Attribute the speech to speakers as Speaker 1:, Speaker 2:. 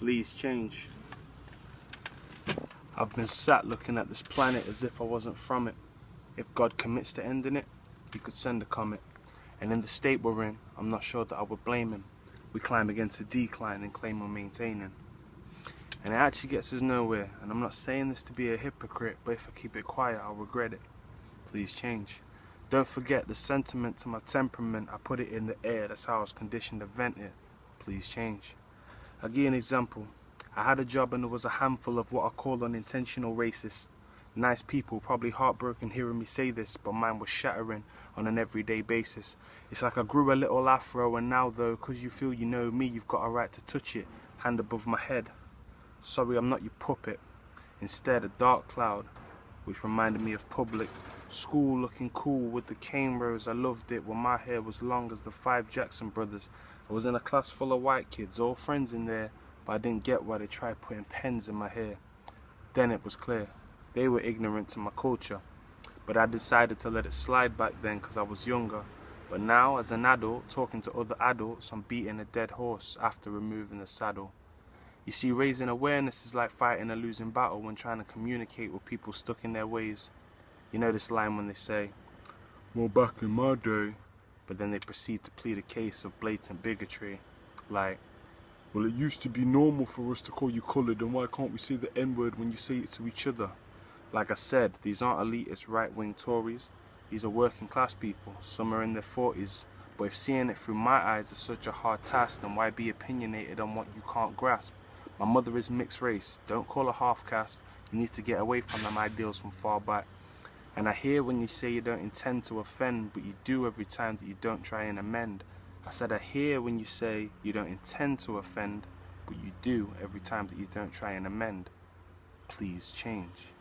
Speaker 1: Please change. I've been sat looking at this planet as if I wasn't from it. If God commits to ending it, he could send a comet. And in the state we're in, I'm not sure that I would blame him. We climb against a decline and claim we're maintaining. And it actually gets us nowhere, and I'm not saying this to be a hypocrite, but if I keep it quiet, I'll regret it. Please change. Don't forget the sentiment to my temperament, I put it in the air, that's how I was conditioned to vent it. Please change. I'll give you an example. I had a job and there was a handful of what I call unintentional racists. Nice people, probably heartbroken hearing me say this, but mine was shattering on an everyday basis. It's like I grew a little afro, and now though, cause you feel you know me, you've got a right to touch it, hand above my head. Sorry, I'm not your puppet. Instead, a dark cloud, which reminded me of public school, looking cool with the cane rows. I loved it when my hair was long as the 5 Jackson brothers. I was in a class full of white kids, all friends in there, but I didn't get why they tried putting pens in my hair. Then it was clear. They were ignorant to my culture, but I decided to let it slide back then because I was younger. But now, as an adult, talking to other adults, I'm beating a dead horse after removing the saddle. You see, raising awareness is like fighting a losing battle when trying to communicate with people stuck in their ways. You know this line when they say, well, back in my day, but then they proceed to plead a case of blatant bigotry. Like, well, it used to be normal for us to call you coloured, and why can't we say the N-word when you say it to each other? Like I said, these aren't elitist right-wing Tories. These are working class people. Some are in their 40s. But if seeing it through my eyes is such a hard task, then why be opinionated on what you can't grasp? My mother is mixed race. Don't call her half-caste. You need to get away from them ideals from far back. And I hear when you say you don't intend to offend, but you do every time that you don't try and amend. I said I hear when you say you don't intend to offend, but you do every time that you don't try and amend. Please change.